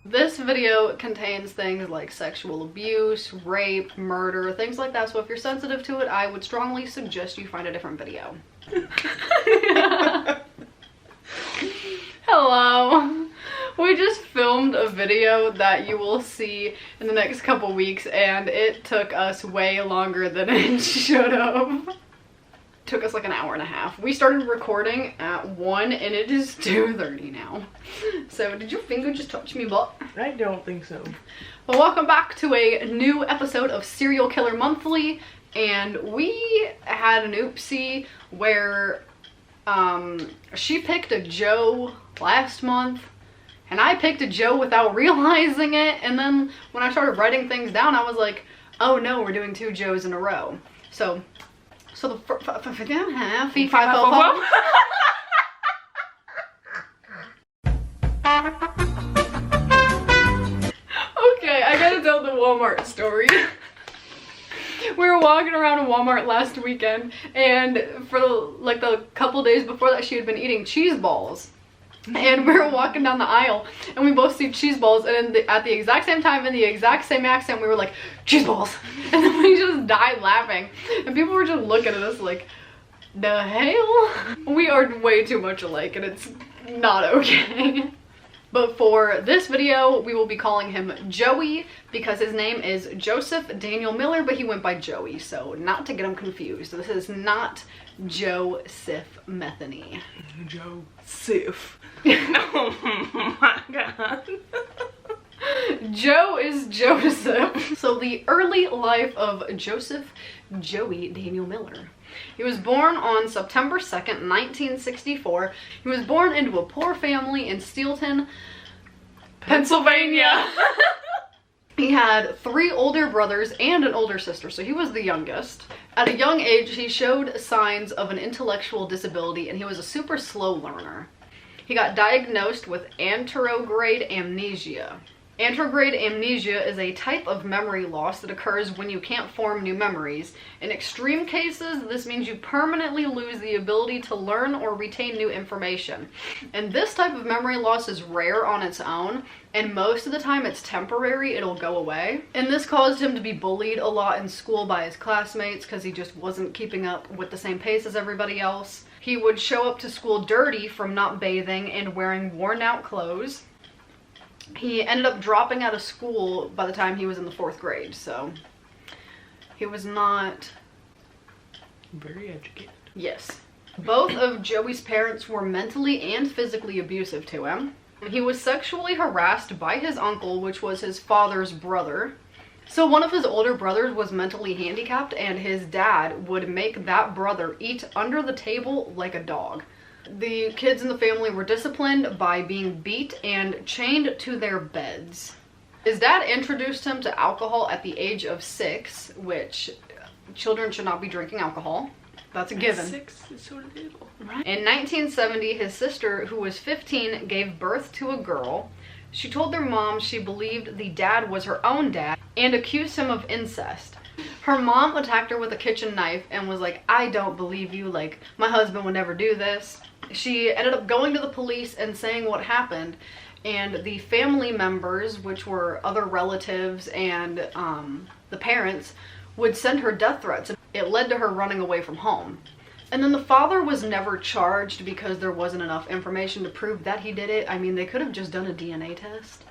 This video contains things like sexual abuse, rape, murder, things like that. So if you're sensitive to it, I would strongly suggest you find a different video. Hello. We just filmed a video that you will see in the next couple weeks, and it took us way longer than it should have. Took us like an hour and a half. We started recording at 1 and it is 2:30 now. So did your finger just touch me butt? I don't think so. Well, welcome back to a new episode of Serial Killer Monthly, and we had an oopsie where she picked a Joe last month and I picked a Joe without realizing it, and then when I started writing things down I was like, oh no, we're doing 2 Joes in a row. So the fee fi fo fo. Okay, I gotta tell the Walmart story. We were walking around Walmart last weekend, and for like the couple days before that she had been eating cheese balls. And we were walking down the aisle and we both see cheese balls, and at the exact same time, in the exact same accent, we were like, cheese balls. And then we just died laughing, and people were just looking at us like, the hell? We are way too much alike and it's not okay. But for this video, we will be calling him Joey because his name is Joseph Daniel Miller, but he went by Joey, so not to get him confused. This is not Joseph Metheny. Joseph. Oh my god. Joe is Joseph. So the early life of Joseph Joey Daniel Miller. He was born on September 2nd, 1964. He was born into a poor family in Steelton, Pennsylvania. He had 3 older brothers and an older sister, so he was the youngest. At a young age, he showed signs of an intellectual disability, and he was a super slow learner. He got diagnosed with anterograde amnesia. Anterograde amnesia is a type of memory loss that occurs when you can't form new memories. In extreme cases, this means you permanently lose the ability to learn or retain new information. And this type of memory loss is rare on its own, and most of the time it's temporary, it'll go away. And this caused him to be bullied a lot in school by his classmates because he just wasn't keeping up with the same pace as everybody else. He would show up to school dirty from not bathing and wearing worn out clothes. He ended up dropping out of school by the time he was in the 4th grade, so he was not very educated. Yes. Both of Joey's parents were mentally and physically abusive to him. He was sexually harassed by his uncle, which was his father's brother. So one of his older brothers was mentally handicapped, and his dad would make that brother eat under the table like a dog. The kids in the family were disciplined by being beat and chained to their beds. His dad introduced him to alcohol at the age of 6, which children should not be drinking alcohol. That's a given. 6 is sort of illegal. Right. In 1970, his sister, who was 15, gave birth to a girl. She told their mom she believed the dad was her own dad and accused him of incest. Her mom attacked her with a kitchen knife and was like, I don't believe you, like, my husband would never do this. She ended up going to the police and saying what happened, and the family members, which were other relatives and the parents, would send her death threats. It led to her running away from home. And then the father was never charged because there wasn't enough information to prove that he did it. I mean, they could have just done a DNA test.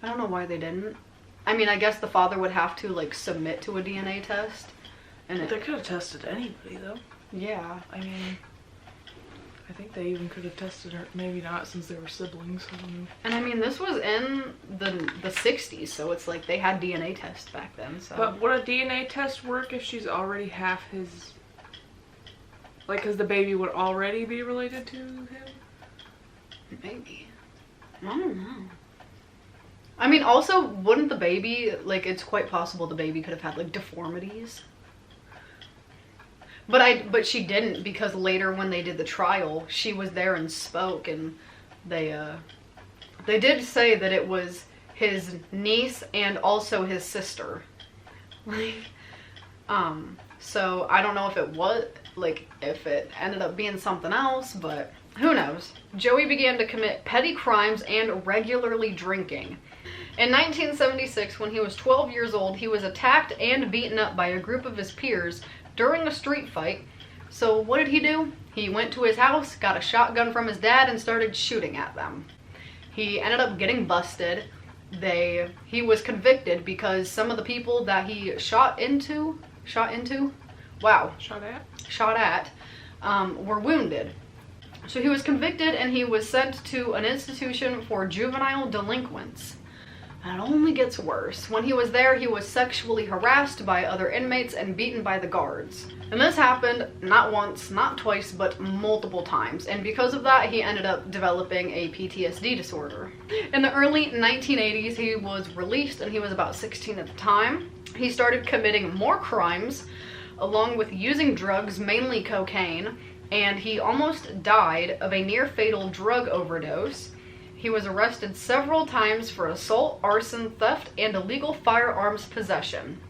I don't know why they didn't. I mean, I guess the father would have to, like, submit to a DNA test. And They could have tested anybody, though. Yeah. I mean, I think they even could have tested her. Maybe not, since they were siblings. I don't know. And I mean, this was in the 60s, so it's like they had DNA tests back then, so. But would a DNA test work if she's already half his... Like, because the baby would already be related to him? Maybe. I don't know. I mean, also, wouldn't the baby, like, it's quite possible the baby could have had, like, deformities. But she didn't, because later when they did the trial, she was there and spoke, and they did say that it was his niece and also his sister. Like, so I don't know if it was, like, if it ended up being something else, but Who knows? Joey began to commit petty crimes and regularly drinking. In 1976, when he was 12 years old, he was attacked and beaten up by a group of his peers during a street fight. So what did he do? He went to his house, got a shotgun from his dad, and started shooting at them. He ended up getting busted. He was convicted because some of the people that he shot at, were wounded. So he was convicted and he was sent to an institution for juvenile delinquents. And it only gets worse. When he was there, he was sexually harassed by other inmates and beaten by the guards. And this happened not once, not twice, but multiple times. And because of that, he ended up developing a PTSD disorder. In the early 1980s, he was released and he was about 16 at the time. He started committing more crimes, along with using drugs, mainly cocaine, and he almost died of a near-fatal drug overdose. He was arrested several times for assault, arson, theft, and illegal firearms possession.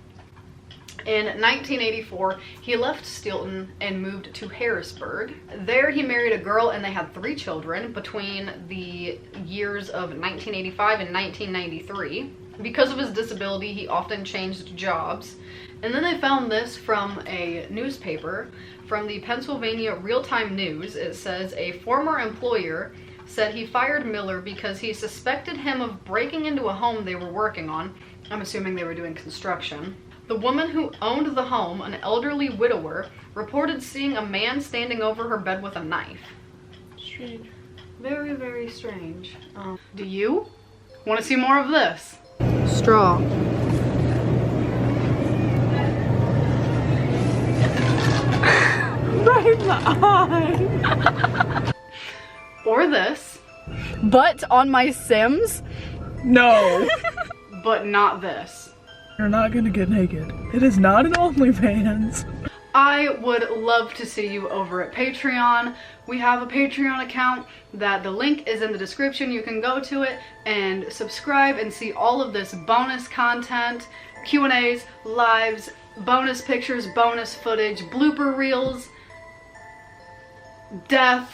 In 1984, he left Stilton and moved to Harrisburg. There he married a girl and they had 3 children between the years of 1985 and 1993. Because of his disability, he often changed jobs. And then they found this from a newspaper, from the Pennsylvania Real-Time News. It says, a former employer said he fired Miller because he suspected him of breaking into a home they were working on. I'm assuming they were doing construction. The woman who owned the home, an elderly widower, reported seeing a man standing over her bed with a knife. Strange. Very, very strange. Do you want to see more of this? Straw. Right in the eye. Or this. But on my Sims? No. But not this. You're not gonna get naked. It is not an OnlyFans. I would love to see you over at Patreon. We have a Patreon account that the link is in the description. You can go to it and subscribe and see all of this bonus content, Q&As, lives, bonus pictures, bonus footage, blooper reels, death.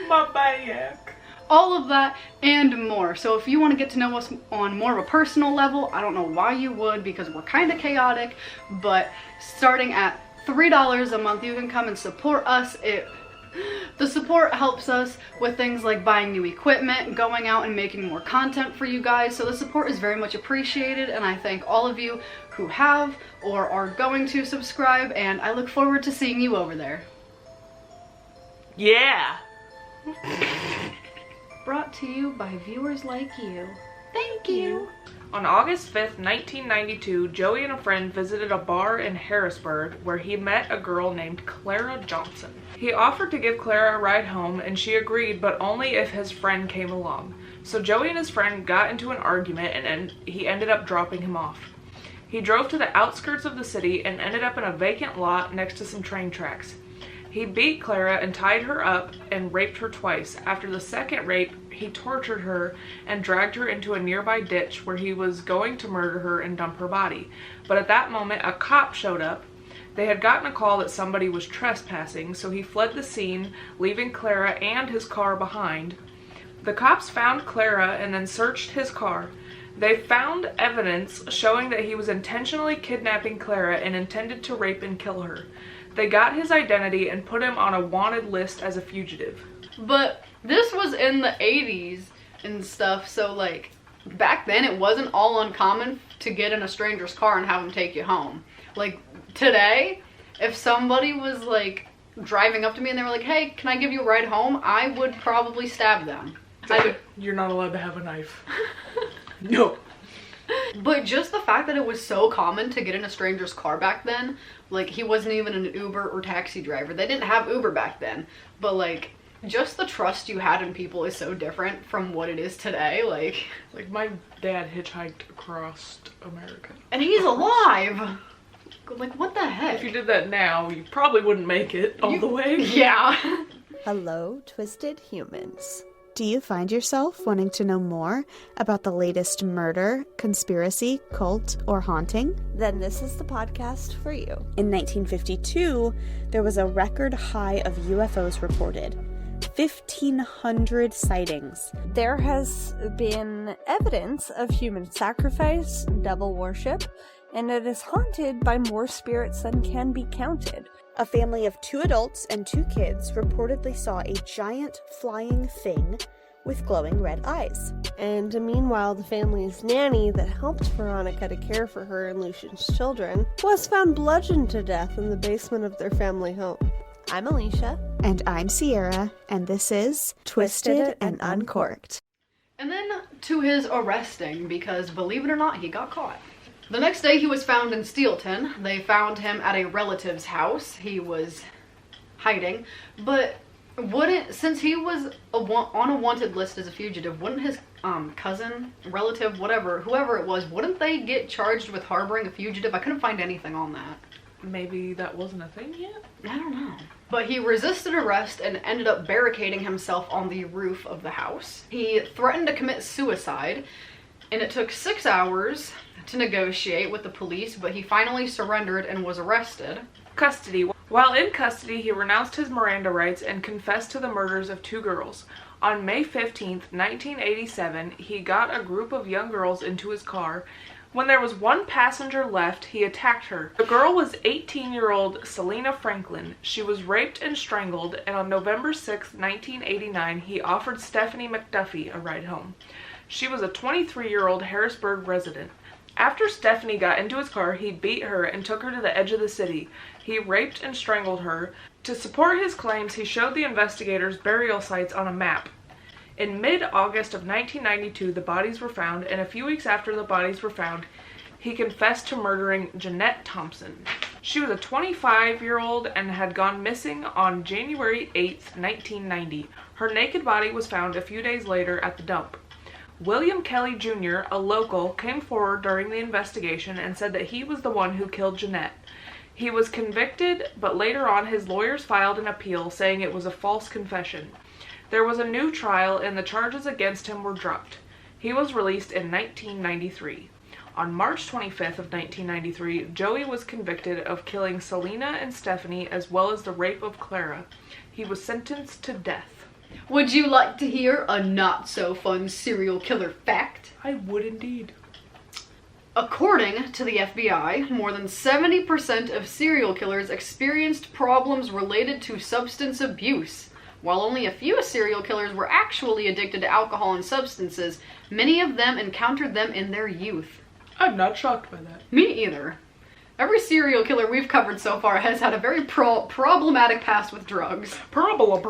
My back. All of that and more. So if you want to get to know us on more of a personal level, I don't know why you would, because we're kind of chaotic, but starting at $3 a month, you can come and support us. The support helps us with things like buying new equipment, going out and making more content for you guys. So the support is very much appreciated, and I thank all of you who have or are going to subscribe, and I look forward to seeing you over there. Yeah. Brought to you by viewers like you. Thank you. On August 5th, 1992, Joey and a friend visited a bar in Harrisburg where he met a girl named Clara Johnson. He offered to give Clara a ride home and she agreed, but only if his friend came along. So Joey and his friend got into an argument and he ended up dropping him off. He drove to the outskirts of the city and ended up in a vacant lot next to some train tracks. He beat Clara and tied her up and raped her twice. After the second rape, he tortured her and dragged her into a nearby ditch where he was going to murder her and dump her body. But at that moment, a cop showed up. They had gotten a call that somebody was trespassing, so he fled the scene, leaving Clara and his car behind. The cops found Clara and then searched his car. They found evidence showing that he was intentionally kidnapping Clara and intended to rape and kill her. They got his identity and put him on a wanted list as a fugitive. But this was in the 80s and stuff, so like back then it wasn't all uncommon to get in a stranger's car and have them take you home. Like today, if somebody was like driving up to me and they were like, hey, can I give you a ride home? I would probably stab them. You're not allowed to have a knife. No. But just the fact that it was so common to get in a stranger's car back then, like he wasn't even an Uber or taxi driver. They didn't have Uber back then. But like just the trust you had in people is so different from what it is today. Like my dad hitchhiked across America. And he's alive. Like what the heck? If you did that now, you probably wouldn't make it all the way. Yeah. Hello, twisted humans. Do you find yourself wanting to know more about the latest murder, conspiracy, cult, or haunting? Then this is the podcast for you. In 1952, there was a record high of UFOs reported. 1,500 sightings. There has been evidence of human sacrifice, devil worship, and it is haunted by more spirits than can be counted. A family of 2 adults and 2 kids reportedly saw a giant flying thing with glowing red eyes. And meanwhile, the family's nanny that helped Veronica to care for her and Lucian's children was found bludgeoned to death in the basement of their family home. I'm Alicia. And I'm Sierra, and this is Twisted and Uncorked. And then to his arresting, because believe it or not, he got caught. The next day he was found in Steelton. They found him at a relative's house. He was hiding, but since he was on a wanted list as a fugitive, wouldn't his cousin, relative, whoever it was, wouldn't they get charged with harboring a fugitive? I couldn't find anything on that. Maybe that wasn't a thing yet? I don't know. But he resisted arrest and ended up barricading himself on the roof of the house. He threatened to commit suicide, and it took 6 hours to negotiate with the police, but he finally surrendered and was arrested. Custody. While in custody, he renounced his Miranda rights and confessed to the murders of 2 girls. On May 15th, 1987, he got a group of young girls into his car. When there was 1 passenger left, he attacked her. The girl was 18-year-old Selena Franklin. She was raped and strangled, and on November 6, 1989, he offered Stephanie McDuffie a ride home. She was a 23-year-old Harrisburg resident. After Stephanie got into his car, he beat her and took her to the edge of the city. He raped and strangled her. To support his claims, he showed the investigators burial sites on a map. In mid-August of 1992, the bodies were found, and a few weeks after the bodies were found, he confessed to murdering Jeanette Thompson. She was a 25-year-old and had gone missing on January 8, 1990. Her naked body was found a few days later at the dump. William Kelly Jr., a local, came forward during the investigation and said that he was the one who killed Jeanette. He was convicted, but later on his lawyers filed an appeal saying it was a false confession. There was a new trial and the charges against him were dropped. He was released in 1993. On March 25th of 1993, Joey was convicted of killing Selena and Stephanie as well as the rape of Clara. He was sentenced to death. Would you like to hear a not-so-fun serial killer fact? I would indeed. According to the FBI, more than 70% of serial killers experienced problems related to substance abuse. While only a few serial killers were actually addicted to alcohol and substances, many of them encountered them in their youth. I'm not shocked by that. Me either. Every serial killer we've covered so far has had a very problematic past with drugs. Prophylactic.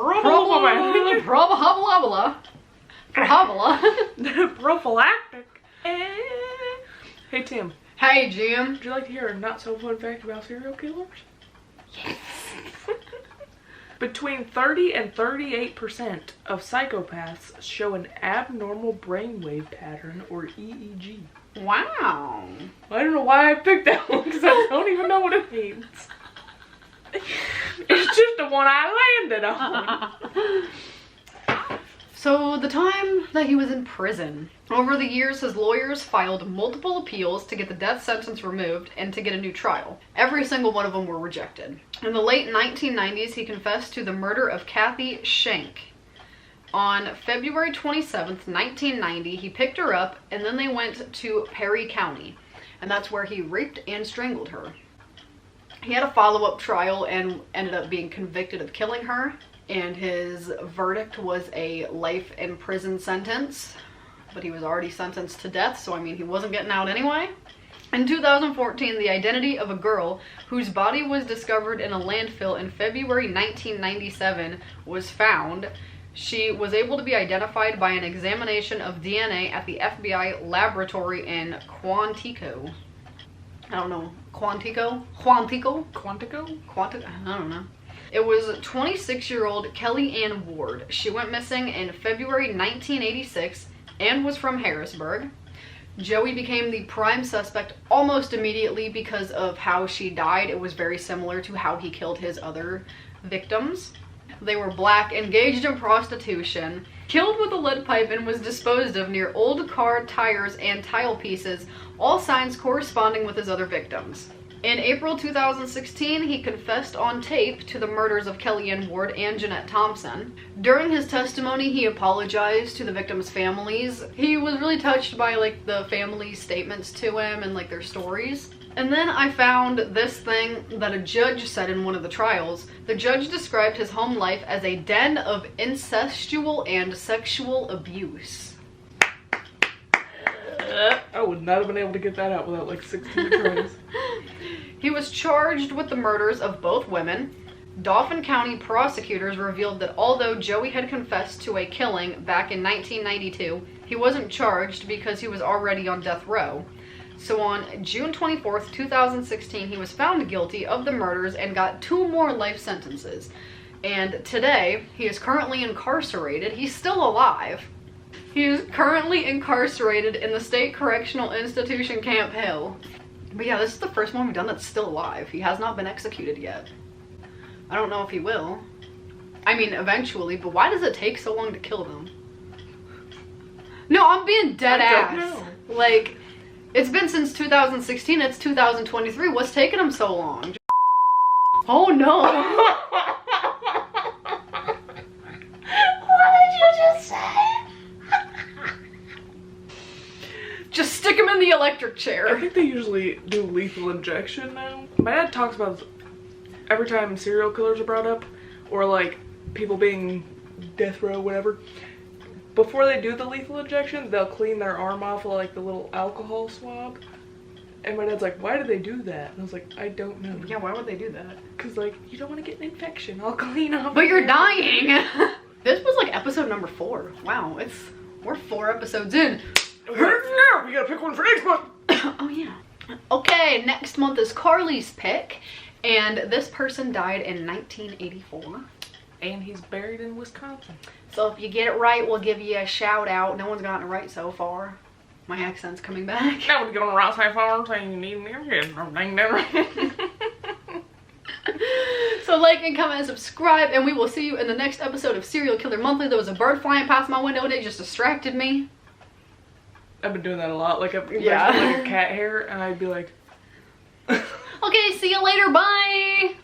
Hey Tim. Hey Jim. Would you like to hear a not so fun fact about serial killers? Yes. Between 30 and 38% of psychopaths show an abnormal brainwave pattern, or EEG. Wow. I don't know why I picked that one, because I don't even know what it means. It's just the one I landed on. So the time that he was in prison, over the years his lawyers filed multiple appeals to get the death sentence removed and to get a new trial. Every single one of them were rejected. In the late 1990s, he confessed to the murder of Kathy Schenck. On February 27th, 1990, he picked her up and then they went to Perry County, and that's where he raped and strangled her. He had a follow-up trial and ended up being convicted of killing her, and his verdict was a life in prison sentence, but he was already sentenced to death, so I mean he wasn't getting out anyway. In 2014, the identity of a girl whose body was discovered in a landfill in February 1997 was found. She was able to be identified by an examination of DNA at the FBI laboratory in Quantico. I don't know. Quantico? I don't know. It was 26-year-old Kelly Ann Ward. She went missing in February 1986 and was from Harrisburg. Joey became the prime suspect almost immediately because of how she died. It was very similar to how he killed his other victims. They were black, engaged in prostitution, killed with a lead pipe and was disposed of near old car tires and tile pieces, all signs corresponding with his other victims. In April 2016, he confessed on tape to the murders of Kellyanne Ward and Jeanette Thompson. During his testimony, he apologized to the victims' families. He was really touched by like the family's statements to him and like their stories. And then I found this thing that a judge said in one of the trials. The judge described his home life as a den of incestual and sexual abuse. I would not have been able to get that out without like 16 tries. He was charged with the murders of both women. Dauphin County prosecutors revealed that although Joey had confessed to a killing back in 1992, he wasn't charged because he was already on death row. So on June 24th, 2016, he was found guilty of the murders and got 2 more life sentences. And today, he is currently incarcerated. He's still alive. He is currently incarcerated in the State Correctional Institution Camp Hill. But yeah, this is the first one we've done that's still alive. He has not been executed yet. I don't know if he will. I mean, eventually, but why does it take so long to kill them? No, I'm being dead ass. Like, it's been since 2016, it's 2023. What's taking him so long? Oh no! What did you just say? Just stick him in the electric I chair. think they usually do lethal injection now. My dad talks about every time serial killers are brought up, or like people being death row, whatever. Before they do the lethal injection, they'll clean their arm off with like the little alcohol swab. And my dad's like, why do they do that? And I was like, I don't know. Yeah, why would they do that? Because like, you don't want to get an infection. I'll clean off. But you're dying! This was like episode number 4. Wow, we're 4 episodes in. We gotta pick one for next month. Oh yeah. Okay, next month is Carly's pick. And this person died in 1984. And he's buried in Wisconsin. So if you get it right, we'll give you a shout out. No one's gotten it right so far. My accent's coming back. Now we get on the right side forward, saying you need me. So like and comment and subscribe, and we will see you in the next episode of Serial Killer Monthly. There was a bird flying past my window and it just distracted me. I've been doing that a lot. Like, I've Yeah. like a cat hair, and I'd be like... Okay, see you later. Bye.